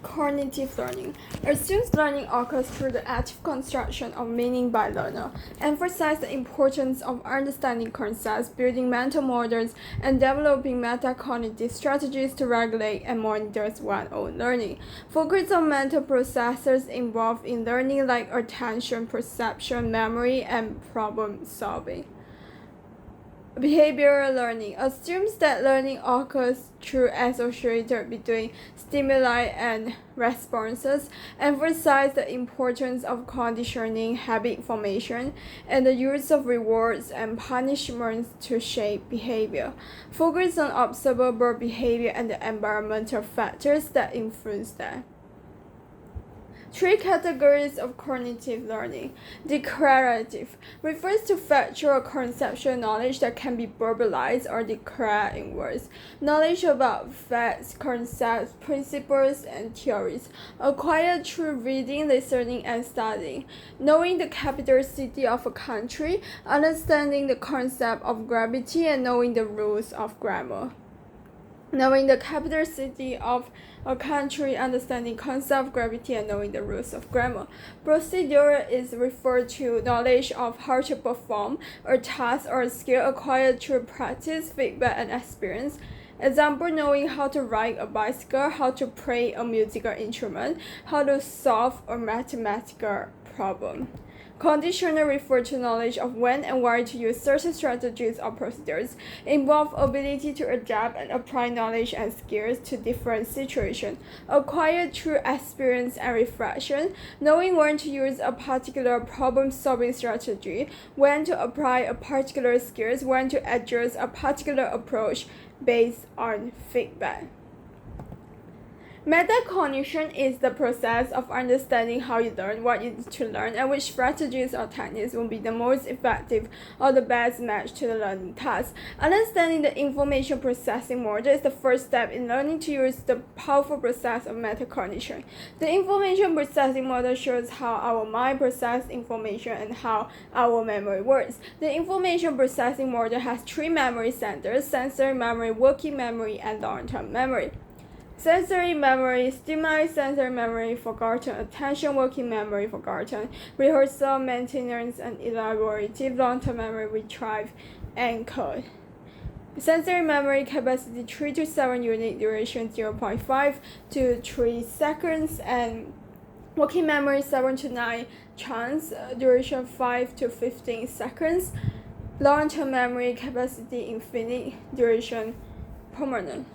Cognitive learning assumes learning occurs through the active construction of meaning by learner, emphasizes the importance of understanding concepts, building mental models, and developing metacognitive strategies to regulate and monitor one's own learning. Focus on mental processes involved in learning like attention, perception, memory, and problem solving. Behavioral learning assumes that learning occurs through association between stimuli and responses, emphasize the importance of conditioning, habit formation, and the use of rewards and punishments to shape behavior. Focus on observable behavior and the environmental factors that influence that. Three categories of cognitive learning. Declarative refers to factual or conceptual knowledge that can be verbalized or declared in words. Knowledge about facts, concepts, principles, and theories acquired through reading, listening, and studying. Knowing the capital city of a country, understanding the concept of gravity, and knowing the rules of grammar. Knowing the capital city of a country, understanding concept of gravity, and knowing the rules of grammar. Procedure is referred to knowledge of how to perform a task or a skill acquired through practice, feedback, and experience. Example, knowing how to ride a bicycle, how to play a musical instrument, how to solve a mathematical problem. Conditional refer to knowledge of when and where to use certain strategies or procedures, involve ability to adapt and apply knowledge and skills to different situations, acquired through experience and reflection, knowing when to use a particular problem-solving strategy, when to apply a particular skills, when to adjust a particular approach based on feedback. Metacognition is the process of understanding how you learn, what you need to learn, and which strategies or techniques will be the most effective or the best match to the learning task. Understanding the information processing model is the first step in learning to use the powerful process of metacognition. The information processing model shows how our mind processes information and how our memory works. The information processing model has three memory centers: sensory memory, working memory, and long-term memory. Sensory memory, stimuli sensory memory, forgotten, attention working memory, forgotten, rehearsal, maintenance, and elaborative long-term memory, retrieve, and code. Sensory memory capacity 3 to 7 unit, duration 0.5 to 3 seconds, and working memory 7 to 9 chunks, duration 5 to 15 seconds. Long-term memory capacity infinite, duration permanent.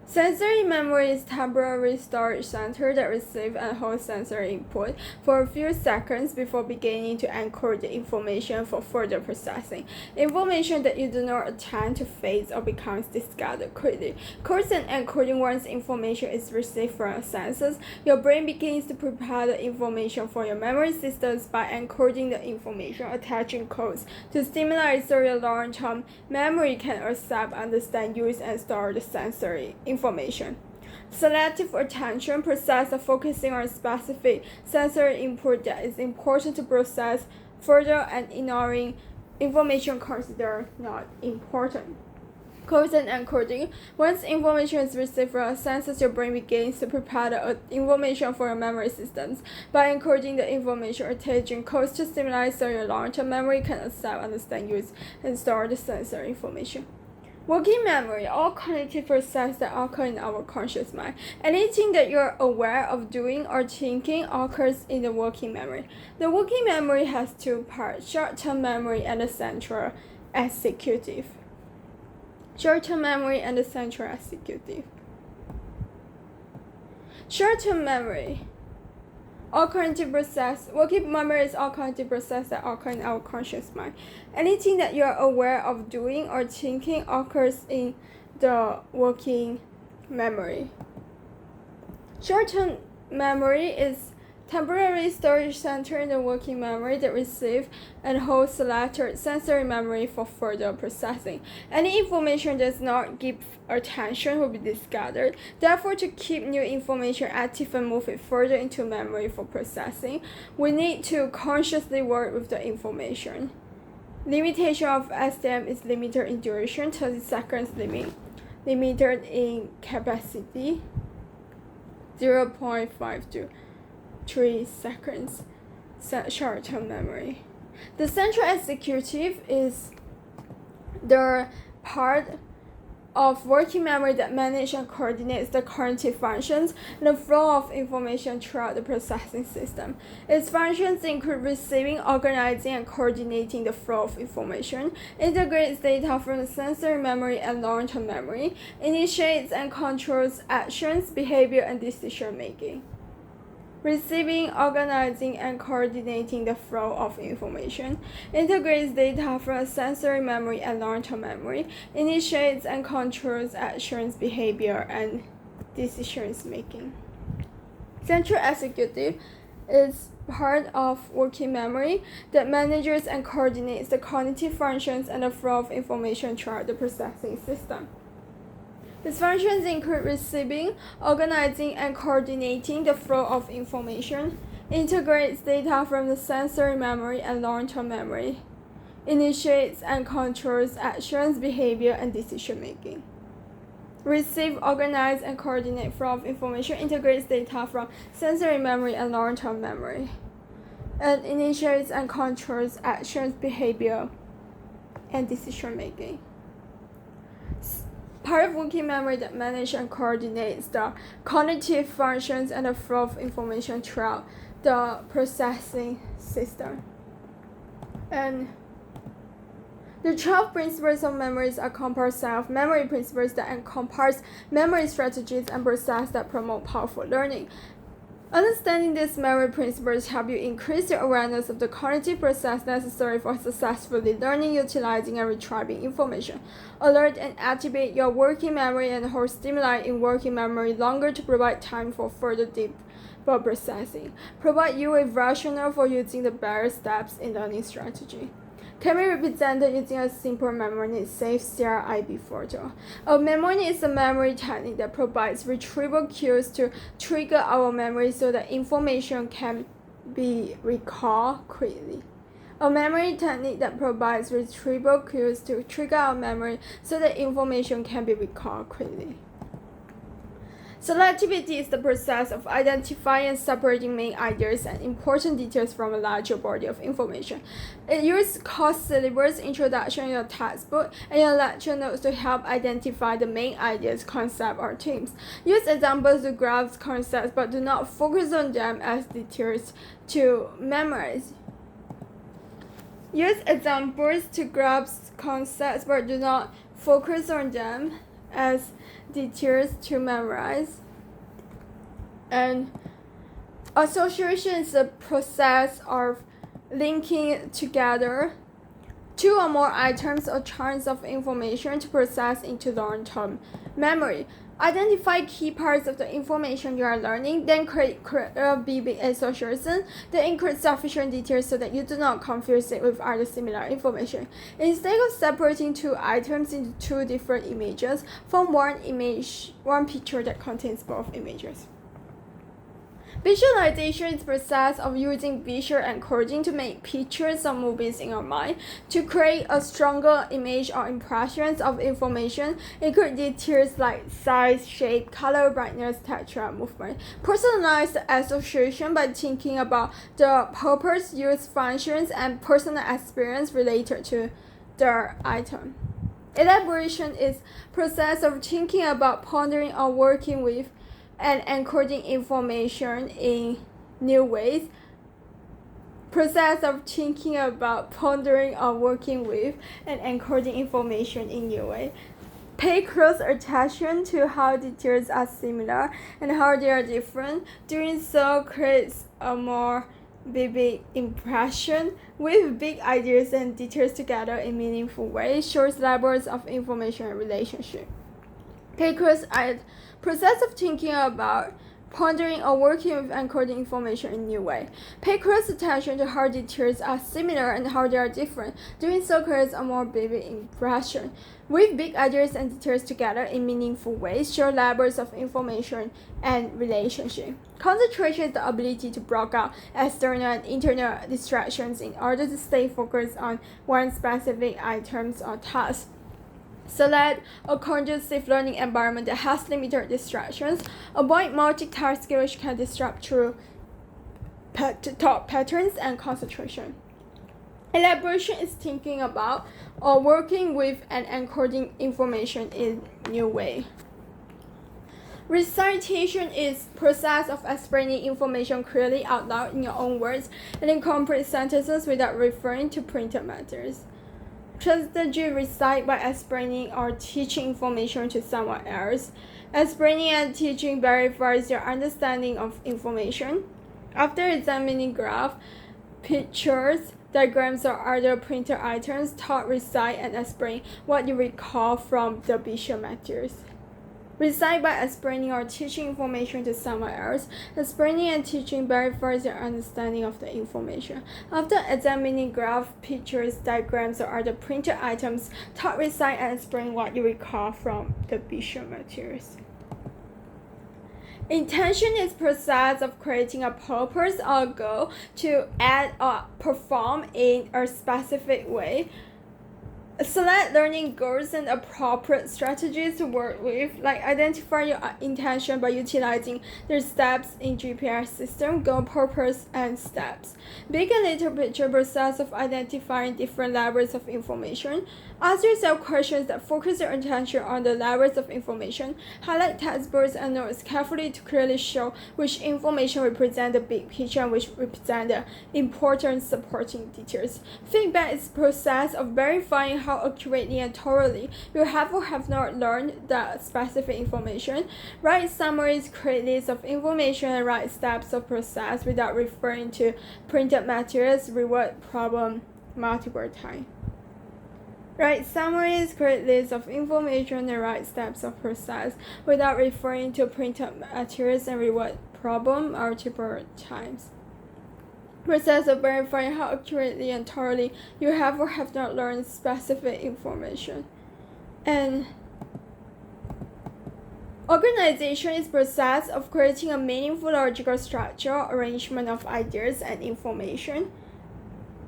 Sensory memory is temporary storage center that receives and holds sensory input for a few seconds before beginning to encode the information for further processing. Information that you do not attempt to fades or becomes discarded quickly. Codes and encoding. Once information is received from your senses, your brain begins to prepare the information for your memory systems by encoding the information, attaching codes to stimuli so your long-term memory can accept, understand, use, and store the sensory information. Selective attention process of focusing on specific sensory input that is important to process further and ignoring information considered not important. Codes and encoding. Once information is received from your senses, your brain begins to prepare the information for your memory systems by encoding the information, attaching codes to stimuli so your long-term memory can accept, understand, use, and store the sensory information. Working memory, all cognitive processes that occur in our conscious mind. Anything that you're aware of doing or thinking occurs in the working memory. The working memory has two parts: short-term memory and the central executive. Short-term memory and the central executive. Short-term memory. All cognitive process, working memory is all cognitive process that occur in our conscious mind. Anything that you are aware of doing or thinking occurs in the working memory. Short-term memory is temporary storage center in the working memory that receives and holds selected sensory memory for further processing. Any information that does not give attention will be discarded. Therefore, to keep new information active and move it further into memory for processing, we need to consciously work with the information. Limitation of STM is limited in duration, 30 seconds limit. limited in capacity, 0.5 to 3 seconds short-term memory. The central executive is the part of working memory that manages and coordinates the cognitive functions and the flow of information throughout the processing system. Its functions include receiving, organizing, and coordinating the flow of information, integrates data from the sensory memory and long-term memory, initiates and controls actions, behavior, and decision-making. Receiving, organizing, and coordinating the flow of information, integrates data from sensory memory and long-term memory, initiates and controls actions, behavior, and decisions making. Central executive is part of working memory that manages and coordinates the cognitive functions and the flow of information throughout the processing system. Its functions include receiving, organizing, and coordinating the flow of information, integrates data from the sensory memory and long-term memory, initiates and controls actions, behavior, and decision-making. Receive, organize, and coordinate flow of information, integrates data from sensory memory and long-term memory, and initiates and controls actions, behavior, and decision-making. Part of working memory that manages and coordinates the cognitive functions and the flow of information throughout the processing system. And the 12 principles of memories are composed set of memory principles that encompass memory strategies and processes that promote powerful learning. Understanding these memory principles help you increase your awareness of the cognitive process necessary for successfully learning, utilizing, and retrieving information. Alert and activate your working memory and hold stimuli in working memory longer to provide time for further deeper processing. Provide you a rationale for using the various steps in learning strategy. Can be represented using a simple memory safe CRIB photo. A memory is a memory technique that provides retrieval cues to trigger our memory so that information can be recalled quickly. A memory technique that provides retrieval cues to trigger our memory so that information can be recalled quickly. Selectivity is the process of identifying and separating main ideas and important details from a larger body of information. It uses course syllabus, introduction in your textbook, and your lecture notes to help identify the main ideas, concepts, or themes. Use examples to grasp concepts, but do not focus on them as details to memorize. Use examples to grasp concepts, but do not focus on them as details to memorize. And association is a process of linking together two or more items or chunks of information to process into long-term memory. Identify key parts of the information you are learning, then create a vivid association that includes sufficient details so that you do not confuse it with other similar information. Instead of separating two items into two different images, form one picture that contains both images. Visualization is the process of using visual encoding to make pictures or movies in your mind to create a stronger image or impressions of information. Include details like size, shape, color, brightness, texture, and movement. Personalize the association by thinking about the purpose, use, functions, and personal experience related to the item. Elaboration is process of thinking about, pondering, or working with and encoding information in new ways. Process of thinking about, pondering, or working with and encoding information in new ways. Pay close attention to how details are similar and how they are different. Doing so creates a more vivid impression. With big ideas and details together in meaningful ways, shows levels of information and relationship. Pay close process of thinking about, pondering, or working with encoding information in a new way. Pay close attention to how details are similar and how they are different. Doing so creates a more vivid impression. With big ideas and details together in meaningful ways, show levels of information and relationship. Concentration is the ability to block out external and internal distractions in order to stay focused on one specific item or task. Select a conducive learning environment that has limited distractions. Avoid multitasking, which can disrupt true thought patterns and concentration. Elaboration is thinking about or working with and encoding information in new way. Recitation is process of explaining information clearly out loud in your own words and in complete sentences without referring to printed matters. Strategy: recite by explaining or teaching information to someone else. Explaining and teaching verifies your understanding of information. After examining graph, pictures, diagrams, or other printed items, taught, recite, and explain what you recall from the visual materials. Recite by explaining or teaching information to someone else. Explaining and teaching verifies your understanding of the information. After examining graph, pictures, diagrams, or other printed items, taught, recite, and explain what you recall from the visual materials. Intention is process of creating a purpose or goal to act or perform in a specific way. Select learning goals and appropriate strategies to work with, like identify your intention by utilizing the steps in GPS system, goal, purpose, and steps. Big and little picture process of identifying different levels of information. Ask yourself questions that focus your attention on the levels of information. Highlight textbooks and notes carefully to clearly show which information represent the big picture and which represent the important supporting details. Feedback is the process of verifying how accurately and thoroughly you have or have not learned the specific information. Write summaries, create lists of information, and write steps of process without referring to printed materials. Reword problem multiple times. Write summaries, create lists of information, and write steps of process without referring to printed materials, and reword problem multiple times. Process of verifying how accurately and thoroughly you have or have not learned specific information. And organization is process of creating a meaningful logical structure, arrangement of ideas and information.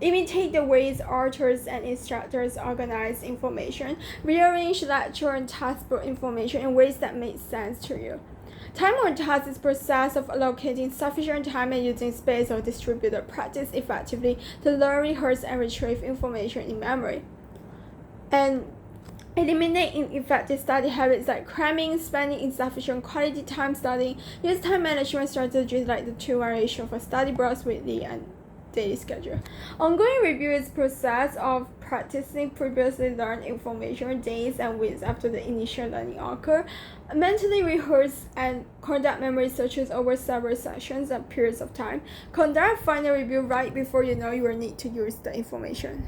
Imitate the ways authors and instructors organize information. Rearrange lecture and textbook information in ways that make sense to you. Time on task is process of allocating sufficient time and using space or distributed practice effectively to learn, rehearse, and retrieve information in memory. And eliminate ineffective study habits like cramming, spending insufficient quality time studying. Use time management strategies like the 2:1 ratio for study blocks, weekly and daily schedule. Ongoing review is process of practicing previously learned information days and weeks after the initial learning occur. Mentally rehearse and conduct memory searches over several sessions and periods of time. Conduct final review right before you know you will need to use the information.